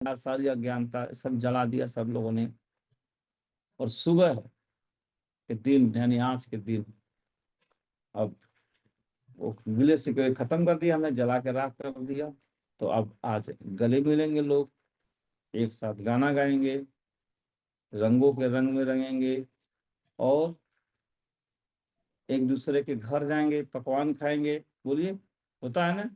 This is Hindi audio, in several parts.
सारी अज्ञानता सब जला दिया सब लोगों ने। और सुबह के दिन यानी आज के दिन अब वो गिले शिकवे खत्म कर दिया, हमने जला के राख कर दिया। तो अब आज गले मिलेंगे लोग, एक साथ गाना गाएंगे, रंगों के रंग में रंगेंगे, और एक दूसरे के घर जाएंगे, पकवान खाएंगे। बोलिए, होता है ना?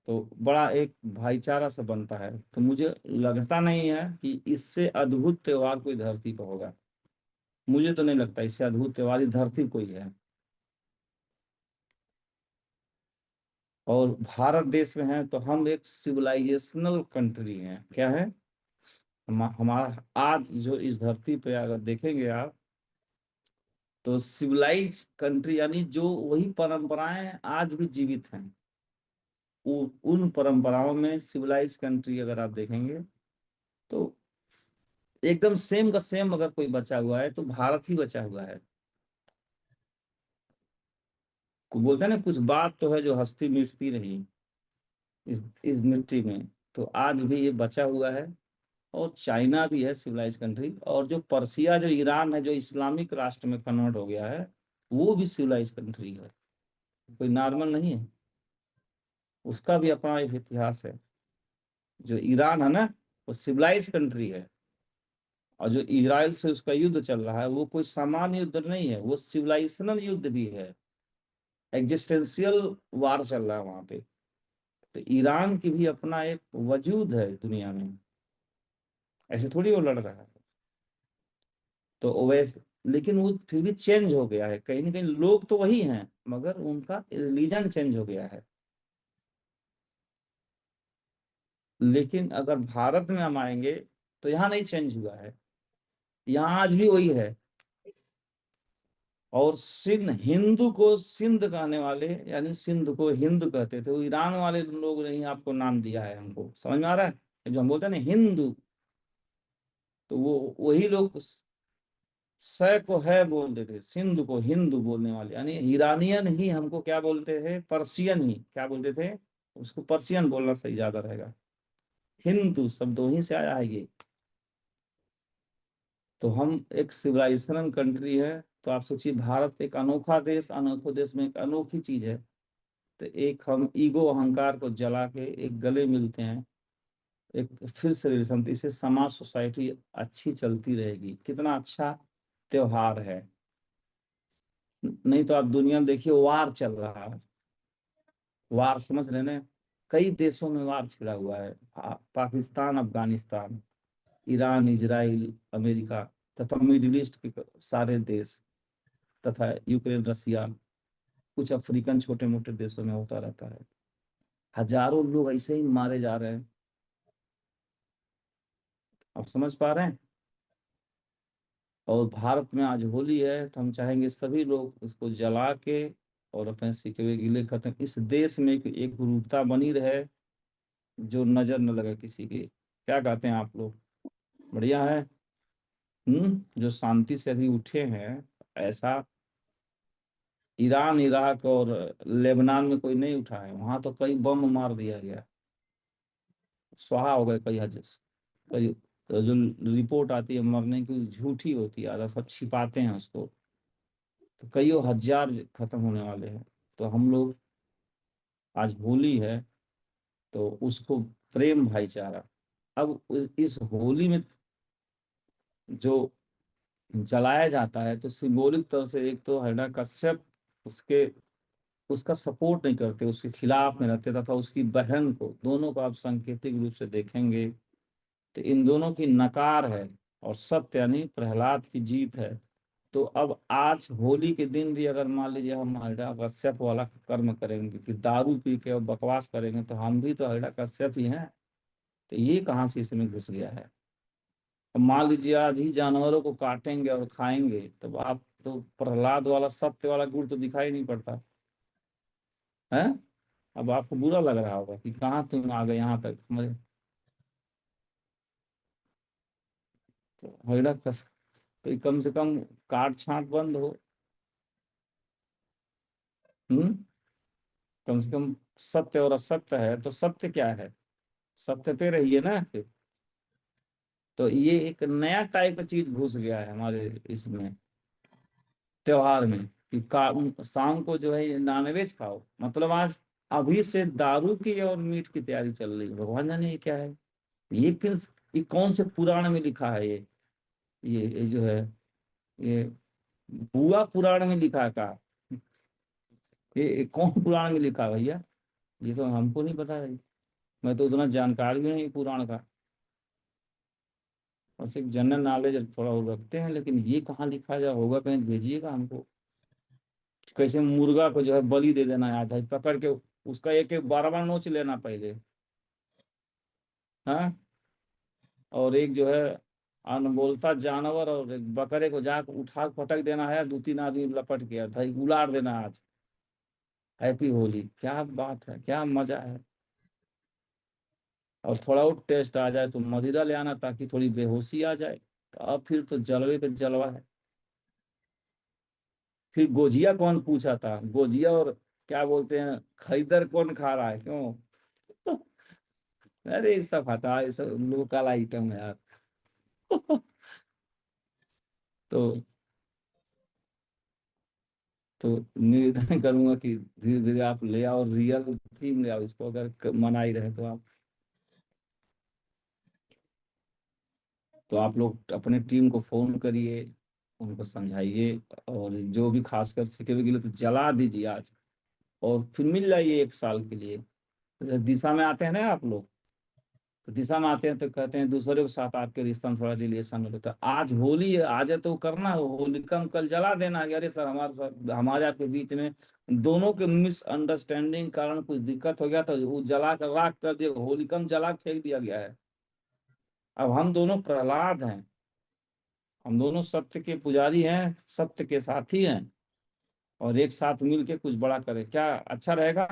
तो बड़ा एक भाईचारा सा बनता है। तो मुझे लगता नहीं है कि इससे अद्भुत त्योहार कोई धरती पर होगा। मुझे तो नहीं लगता इससे अद्भुत त्योहार इस धरती कोई है। और भारत देश में है तो हम एक सिविलाइजेशनल कंट्री हैं। क्या है? हमारा आज जो इस धरती पे अगर देखेंगे आप, तो सिविलाइज कंट्री यानी जो वही परंपराएं आज भी जीवित हैं। उन परंपराओं में सिविलाइज कंट्री अगर आप देखेंगे तो एकदम सेम का सेम अगर कोई बचा हुआ है तो भारत ही बचा हुआ है। बोलते हैं ना, कुछ बात तो है जो हस्ती मिटती नहीं इस मिट्टी में। तो आज भी ये बचा हुआ है। और चाइना भी है सिविलाइज कंट्री, और जो पर्सिया जो ईरान है जो इस्लामिक राष्ट्र में कन्वर्ट हो गया है, वो भी सिविलाइज कंट्री है, कोई नॉर्मल नहीं है। उसका भी अपना एक इतिहास है। जो ईरान है ना, वो सिविलाइज कंट्री है। और जो इजराइल से उसका युद्ध चल रहा है वो कोई सामान्य युद्ध नहीं है, वो सिविलाइजेशनल युद्ध भी है। एग्जिस्टेंशियल वार चल रहा है वहां पे। तो ईरान की भी अपना एक वजूद है दुनिया में, ऐसे थोड़ी वो लड़ रहा है। तो वैसे लेकिन वो फिर भी चेंज हो गया है, कहीं ना कहीं लोग तो वही हैं मगर उनका रिलीजन चेंज हो गया है। लेकिन अगर भारत में हम आएंगे तो यहाँ नहीं चेंज हुआ है, यहाँ आज भी वही है। और सिंध, हिंदू को सिंध कहने वाले यानी सिंध को हिंद कहते थे, वो ईरान वाले लोग ने ही आपको नाम दिया है। हमको समझ में आ रहा है? जो हम बोलते हैं ना हिंदू, तो वो वही लोग स को है बोलते थे, सिंध को हिंदू बोलने वाले यानी ईरानियन ही हमको क्या बोलते थे, पर्शियन ही क्या बोलते थे। उसको पर्शियन बोलना सही ज्यादा रहेगा। हिंदू शब्द वहीं से आया है ये। तो हम एक सिविलाइजेशन कंट्री है। तो आप सोचिए, भारत एक अनोखा देश, अनोखे देश में एक अनोखी चीज है। तो एक हम ईगो अहंकार को जला के एक गले मिलते हैं, एक फिर से रिलेशन, इससे समाज सोसाइटी अच्छी चलती रहेगी। कितना अच्छा त्योहार है। नहीं तो आप दुनिया में देखिए, वार चल रहा है। वार समझ रहे ना? कई देशों में वार छिड़ा हुआ है। Pakistan, Afghanistan, Iran, Israel, America, तथा मिडिल ईस्ट के सारे देश, तथा यूक्रेन, रसिया, कुछ अफ्रीकन छोटे मोटे देशों में होता रहता है। हजारों लोग ऐसे ही मारे जा रहे हैं। आप समझ पा रहे हैं? और भारत में आज होली है तो हम चाहेंगे सभी लोग उसको जला के और अपने सिकवे गिले खत्म, इस देश में एक एकरूपता बनी रहे, जो नजर न लगे किसी की। क्या कहते हैं आप लोग? बढ़िया है। जो शांति से अभी उठे हैं, ऐसा ईरान, इराक और लेबनान में कोई नहीं उठा है। वहां तो कई बम मार दिया गया, स्वाहा हो गए कई हजार। कई जो रिपोर्ट आती है मरने की झूठी होती है, आधा सब छिपाते हैं उसको। तो कईयों हजार खत्म होने वाले हैं। तो हम लोग, आज होली है तो उसको प्रेम भाईचारा। अब इस होली में जो जलाया जाता है तो सिंबॉलिक तरह से, एक तो हिरण्यकश्यप उसके उसका सपोर्ट नहीं करते, उसके खिलाफ में रहते, तथा उसकी बहन को, दोनों को आप सांकेतिक रूप से देखेंगे तो इन दोनों की नकार है। और सत्य यानी प्रहलाद की जीत है। तो अब आज होली के दिन भी अगर मान लीजिए हम हिरण्यकश्यप वाला कर्म करेंगे कि दारू पी के और बकवास करेंगे, तो हम भी तो हिरण्यकश्यप ही हैं। तो ये कहाँ से इसमें घुस गया है? अब मान लीजिए आज ही जानवरों को काटेंगे और खाएंगे, तो आप तो प्रहलाद वाला सत्य वाला गुण तो दिखाई नहीं पड़ता है। अब आपको बुरा लग रहा होगा कि कहाँ तुम आ गए यहाँ तक हमारे। तो हिरण्यकश्यप तो कम से कम काट छांट बंद हो। हम्म। कम से कम सत्य और असत्य है, तो सत्य क्या है? सत्य पे रहिए ना फिर। तो ये एक नया टाइप का चीज घुस गया है हमारे इसमें त्योहार में कि शाम को जो है ये नॉनवेज खाओ, मतलब आज अभी से दारू की और मीट की तैयारी चल रही है। भगवान जाने ये क्या है। ये किस, ये कौन से पुराण में लिखा है ये जो है ये बुआ पुराण में लिखा है का। ये कौन पुराण में लिखा है भैया। ये तो हमको नहीं पता है। मैं तो उतना जानकार भी नहीं पुराण का। बस एक जनरल नॉलेज थोड़ा वो रखते हैं, लेकिन ये कहाँ लिखा जा होगा, कहीं भेजिएगा हमको। कैसे मुर्गा को जो है बलि दे देना है, आधा पकड़ के उसका एक एक 12 नोच लेना पहले। हाँ। और एक जो है अनबोलता जानवर और एक बकरे को जाकर उठा के पटक देना है, 2-3 आदमी लपट के भाई उलाड़ देना आज। हैप्पी होली, क्या बात है, क्या मजा है। और थोड़ा और टेस्ट आ जाए तो मदिरा ले आना ताकि थोड़ी बेहोशी आ जाए, तो अब फिर तो जलवे पे जलवा है। फिर गोजिया कौन पूछा था, गोजिया और क्या बोलते हैं खैदर कौन खा रहा है क्यों। अरे ये सब हटा, ये सब लोकल आइटम है यार। तो तो निवेदन करूंगा कि धीरे धीरे आप ले आओ, रियल थीम ले आओ इसको, अगर मना ही रहे तो आप। तो आप लोग अपने टीम को फोन करिए, उनको समझाइए, और जो भी खासकर सिक्योरिटी के लिए तो जला दीजिए आज। और फिर मिल जाइए 1 साल के लिए। तो दिशा में आते हैं ना आप लोग, तो दिशा में आते हैं तो कहते हैं दूसरे के साथ आपके रिश्ता में थोड़ा रिलेशन होता है। आज होली है, आज है तो करना, होली कम कल जला देना कि अरे सर हमारे साथ हमारे आपके बीच में दोनों के मिसअंडरस्टैंडिंग कारण कुछ दिक्कत हो गया तो वो जला कर राख कर दिया, होली कम जला के फेंक दिया गया है। अब हम दोनों प्रहलाद हैं, हम दोनों सत्य के पुजारी हैं, सत्य के साथी हैं, और एक साथ मिलके कुछ बड़ा करें, क्या अच्छा रहेगा।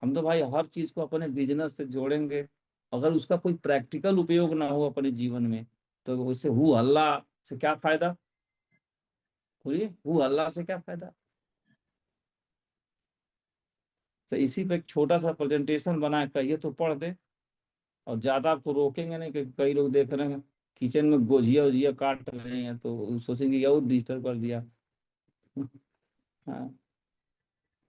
हम तो भाई हर चीज को अपने बिजनेस से जोड़ेंगे, अगर उसका कोई प्रैक्टिकल उपयोग ना हो अपने जीवन में तो उससे हु हल्ला से क्या फायदा। बोलिए, हु हल्ला से क्या फायदा। तो इसी पे एक छोटा सा प्रेजेंटेशन बना कहिए तो पढ़ दे। और ज्यादा आपको रोकेंगे नहीं कि कई लोग देख रहे हैं किचन में गोजिया वजिया काट रहे हैं तो सोचेंगे ये और डिस्टर्ब कर दिया। हाँ।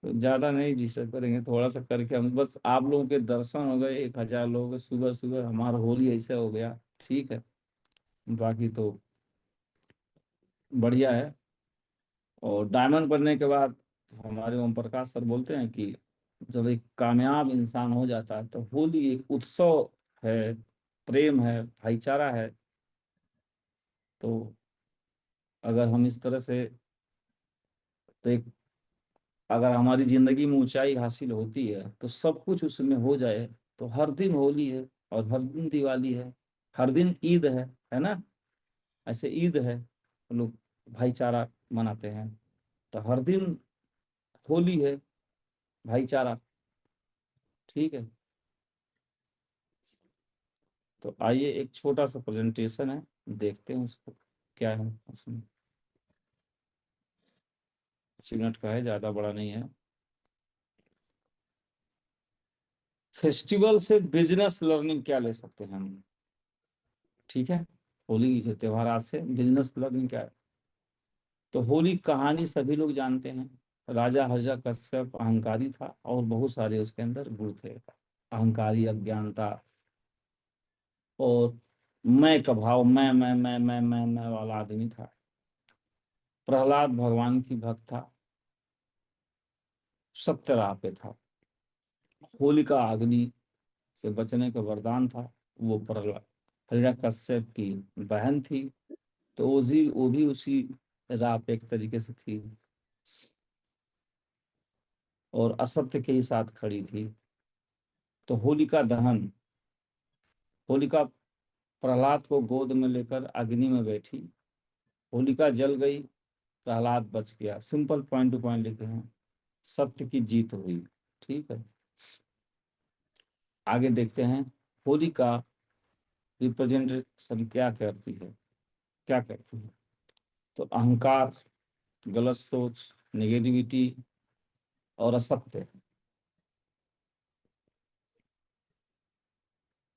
तो ज्यादा नहीं डिस्टर्ब करेंगे, थोड़ा सा करके हम बस आप लोगों के दर्शन हो गए, 1000 लोग सुबह सुबह, हमारा होली ऐसे हो गया। ठीक है। बाकी तो बढ़िया है। और डायमंड बनने के बाद हमारे ओम प्रकाश सर बोलते हैं कि जब एक कामयाब इंसान हो जाता है तो होली एक उत्सव है, प्रेम है, भाईचारा है। तो अगर हम इस तरह से, तो एक, अगर हमारी जिंदगी में ऊंचाई हासिल होती है तो सब कुछ उसमें हो जाए, तो हर दिन होली है, और हर दिन दिवाली है, हर दिन ईद है ना। ऐसे ईद है, लोग भाईचारा मनाते हैं, तो हर दिन होली है, भाईचारा। ठीक है। तो आइए एक छोटा सा प्रेजेंटेशन है, देखते हैं उसको क्या है उसमें। 8 मिनट का है, ज्यादा बड़ा नहीं है। फेस्टिवल से बिजनेस लर्निंग क्या ले सकते हैं हम। ठीक है। होली जो त्योहार आज से बिजनेस लर्निंग क्या है। तो होली कहानी सभी लोग जानते हैं। राजा हर्षा कश्यप अहंकारी था और बहुत सारे उसके अंदर गुण थे। अहंकारी, अज्ञानता, और मैं का भाव, मैं वाला आदमी था। प्रहलाद भगवान की भक्त था, सत्य राह पे था। होलिका अग्नि से बचने का वरदान था। वो प्रहलाद हिरण्यकश्यप की बहन थी, तो वो भी उसी राह पे एक तरीके से थी, और असत्य के ही साथ खड़ी थी। तो होलिका दहन, होलिका प्रहलाद को गोद में लेकर अग्नि में बैठी, होलिका जल गई, प्रहलाद बच गया। सिंपल पॉइंट टू पॉइंट लिखे हैं, सत्य की जीत हुई। ठीक है। आगे देखते हैं होलिका रिप्रेजेंटेशन क्या करती है, क्या करती है। तो अहंकार, गलत सोच, नेगेटिविटी और असत्य।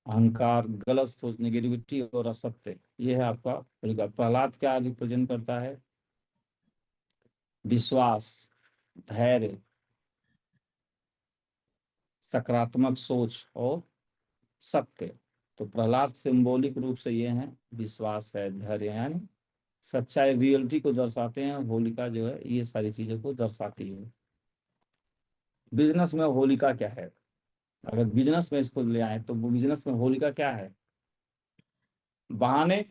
अहंकार, गलत सोच, नेगेटिविटी और असत्य, ये है आपका होलिका। प्रहलाद क्या रिप्रेजेंट करता है? विश्वास, धैर्य, सकारात्मक सोच और सत्य। तो प्रहलाद सिंबॉलिक रूप से ये हैं, विश्वास है, धैर्य है, सच्चाई, रियलिटी को दर्शाते हैं। होलिका जो है ये सारी चीजों को दर्शाती है। बिजनेस में होलिका क्या है? अगर बिजनेस में इसको ले आए तो वो बिजनेस में होलिका क्या है? बहाने,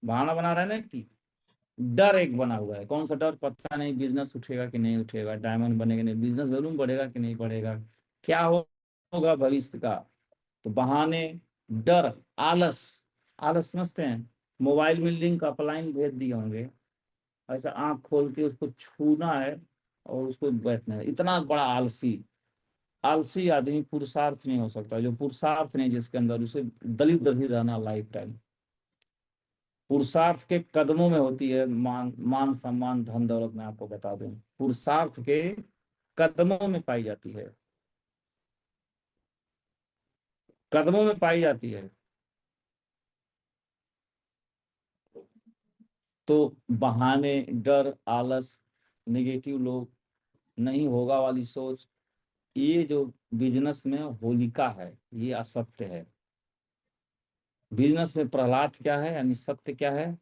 बहाना बना रहे हैं ना कि डर एक बना हुआ है। कौन सा डर? पता नहीं बिजनेस उठेगा कि नहीं उठेगा, डायमंड बनेगा नहीं, बिजनेस वैल्यूम बढ़ेगा कि नहीं बढ़ेगा, क्या होगा भविष्य का। तो बहाने, डर, आलस। आलस समझते हैं? मोबाइल में लिंक अपलाइन भेज दिए होंगे, ऐसा आंख खोल के उसको छूना है और उसको बैठना है। इतना बड़ा आलसी, आलसी आदमी पुरुषार्थ नहीं हो सकता। जो पुरुषार्थ नहीं जिसके अंदर, उसे दलिद्र ही रहना लाइफ टाइम। पुरुषार्थ के कदमों में होती है मान, मान सम्मान, धन दौलत। मैं आपको बता दूं, पुरुषार्थ के कदमों में पाई जाती है, कदमों में पाई जाती है। तो बहाने, डर, आलस, नेगेटिव लोग, नहीं होगा वाली सोच, ये जो बिजनेस में होलिका है, ये असत्य है। बिजनेस में प्रहलाद क्या है, यानी सत्य क्या है?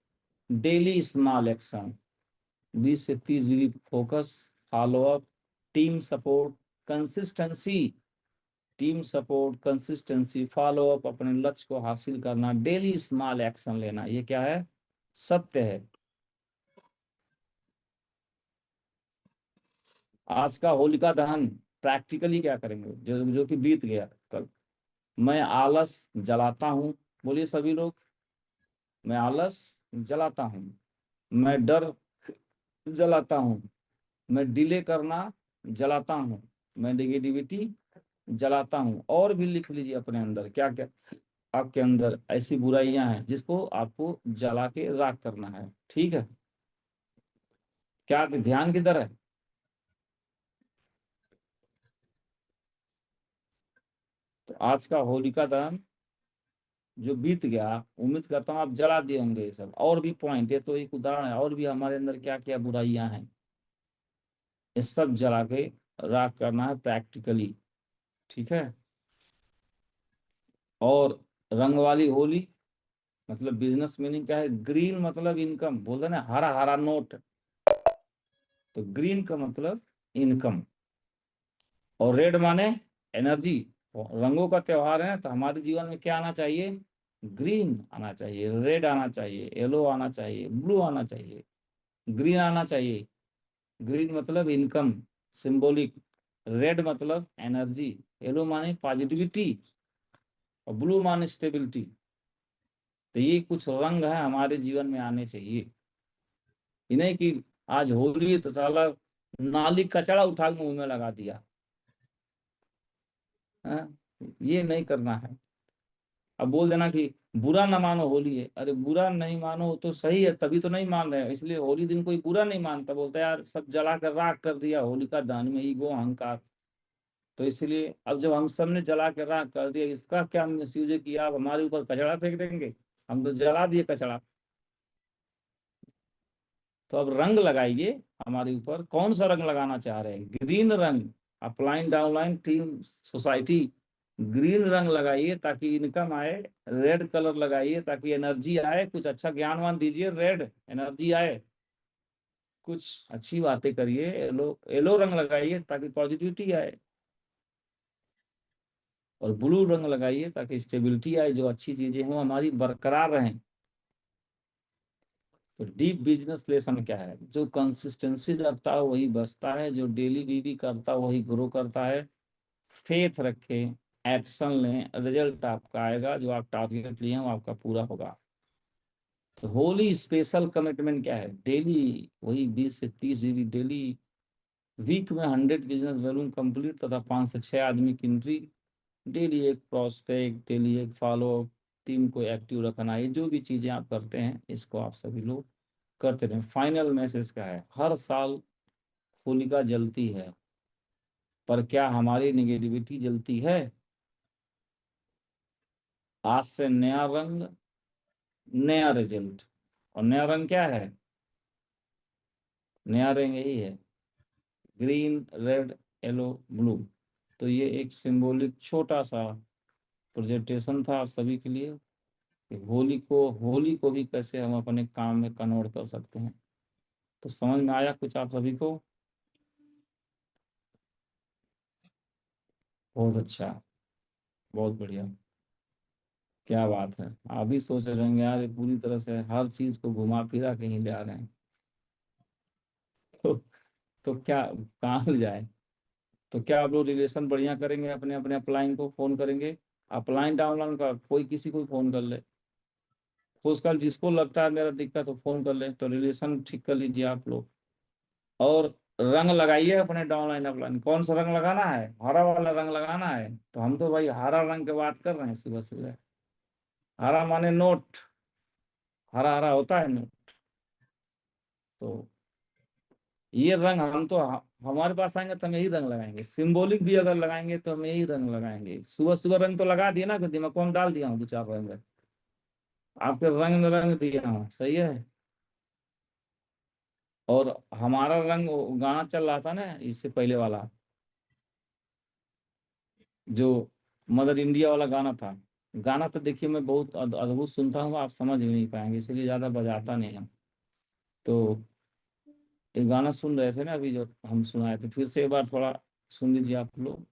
डेली स्मॉल एक्शन, 20 से 30 week focus, follow up, team support, consistency. Team support, consistency, follow up, अपने लक्ष्य को हासिल करना, डेली स्मॉल एक्शन लेना, ये क्या है? सत्य है। आज का होलिका दहन प्रैक्टिकली क्या करेंगे, जो जो कि बीत गया कल। मैं आलस जलाता हूँ, बोलिए सभी लोग। मैं आलस जलाता हूँ, मैं डर जलाता हूँ, मैं डिले करना जलाता हूँ, मैं नेगेटिविटी जलाता हूँ। और भी लिख लीजिए अपने अंदर क्या क्या आपके अंदर ऐसी बुराइयां हैं जिसको आपको जला के राख करना है। ठीक है? क्या ध्यान किधर है? तो आज का होलिका दहन जो बीत गया, उम्मीद करता हूँ आप जला दिए होंगे ये सब। और भी पॉइंट है, तो एक उदाहरण है, और भी हमारे अंदर क्या क्या बुराइयां हैं, ये सब जला के राख करना है प्रैक्टिकली। ठीक है? और रंग वाली होली, मतलब बिजनेस मीनिंग क्या है? ग्रीन मतलब इनकम, बोलते हैं ना हरा हरा नोट, तो ग्रीन का मतलब इनकम। और रेड माने एनर्जी। रंगों का त्योहार है, तो हमारे जीवन में क्या आना चाहिए? ग्रीन आना चाहिए, रेड आना चाहिए, येलो आना चाहिए, ब्लू आना चाहिए, ग्रीन आना चाहिए। ग्रीन मतलब इनकम, सिंबॉलिक। रेड मतलब एनर्जी, येलो माने पॉजिटिविटी, और ब्लू माने स्टेबिलिटी। तो ये कुछ रंग है हमारे जीवन में आने चाहिए। ये नहीं कि आज होली है तो साला नाली कचरा उठा के मुंह में लगा दिया। हाँ? ये नहीं करना है। अब बोल देना कि बुरा ना मानो होली है, अरे बुरा नहीं मानो तो सही है, तभी तो नहीं मान रहे हैं। इसलिए होली दिन कोई बुरा नहीं मानता, बोलता है यार सब जला कर राख कर दिया, होलिका दहन में ईगो अहंकार। तो इसलिए अब जब हम सब ने जला के राख कर दिया, इसका क्या मिसयूज है कि आप हमारे ऊपर कचरा फेंक देंगे? हम तो जला दिए कचरा। तो अब रंग लगाइए हमारे ऊपर। कौन सा रंग लगाना चाह रहे हैं? ग्रीन रंग। Upline downline team society, green रंग लगाइए ताकि इनकम आए। रेड कलर लगाइए ताकि एनर्जी आए। कुछ अच्छा ज्ञानवान दीजिए, रेड एनर्जी आए। कुछ अच्छी बातें करिए, येलो येलो रंग लगाइए ताकि पॉजिटिविटी आए। और ब्लू रंग लगाइए ताकि स्टेबिलिटी आए, जो अच्छी चीजें हों हमारी बरकरार रहें। तो डीप बिजनेस लेसन क्या है? जो कंसिस्टेंसी रखता है वही बचता है, जो डेली बीवी करता है वही ग्रो करता है। फेथ रखें, एक्शन लें, रिजल्ट आपका आएगा। जो आप टारगेट लिए हैं वो आपका पूरा होगा। तो होली स्पेशल कमिटमेंट क्या है? डेली वही 20 से 30 जीबी डेली। वीक में 100 बिजनेस वॉल्यूम कंप्लीट तथा 5 से 6 आदमी की एंट्री। डेली एक प्रोस्पेक्ट, डेली एक फॉलो, टीम को एक्टिव रखना। ये जो भी चीजें आप करते हैं इसको आप सभी लोग करते रहें। फाइनल मैसेज क्या है? हर साल होलिका जलती है, पर क्या हमारी निगेटिविटी जलती है? आज से नया रंग, नया रिजल्ट। और नया रंग क्या है? नया रंग यही है, ग्रीन, रेड, येलो, ब्लू। तो ये एक सिंबॉलिक छोटा सा प्रेजेंटेशन था आप सभी के लिए कि होली को भी कैसे हम अपने काम में कन्वर्ट कर सकते हैं। तो समझ में आया कुछ आप सभी को? बहुत अच्छा, बहुत बढ़िया, क्या बात है। आप भी सोच रहे होंगे यार, ये पूरी तरह से हर चीज को घुमा फिरा के ही ले आ रहे हैं। तो, तो क्या, कहाँ ले जाए? तो क्या आप लोग रिलेशन बढ़िया करेंगे, अपने अपने अपलाइन को फोन करेंगे। अपलाइन डाउनलाइन का कोई किसी को फोन कर ले, उसका जिसको लगता है मेरा दिक्कत तो फोन कर ले, तो रिलेशन ठीक कर लीजिए आप लोग। और रंग लगाइए अपने डाउनलाइन अपलाइन। कौन सा रंग लगाना है? हरा वाला रंग लगाना है। तो हम तो भाई हरा रंग की बात कर रहे हैं सुबह सुबह। हरा माने नोट, हरा हरा होता है नोट। तो ये रंग हम तो हमारे पास आएंगे तो हम यही रंग लगाएंगे। सिंबॉलिक भी अगर लगाएंगे तो हम यही रंग लगाएंगे। सुबह सुबह रंग तो लगा दिए ना, फिर दिमाग को हम डाल दिया हूँ दो चार रंग, आपके रंग में रंग दिया हूँ, सही है। और हमारा रंग वो गाना चल रहा था ना इससे पहले वाला, जो मदर इंडिया वाला गाना था। गाना तो देखिए मैं बहुत अद्भुत सुनता हूँ, आप समझ भी नहीं पाएंगे, इसलिए ज्यादा बजाता नहीं हम। तो ये गाना सुन रहे थे ना अभी जो हम सुनाए थे, फिर से एक बार थोड़ा सुन लीजिए आप लोग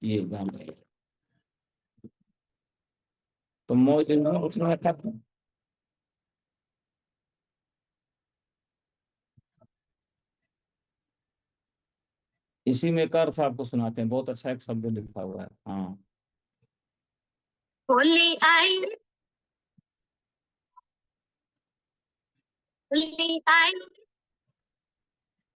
ये गाना। तो मौज उसमें था, इसी में एक अर्थ आपको सुनाते हैं, बहुत अच्छा एक शब्द लिखा हुआ है। हाँ, होली आई, होली आई,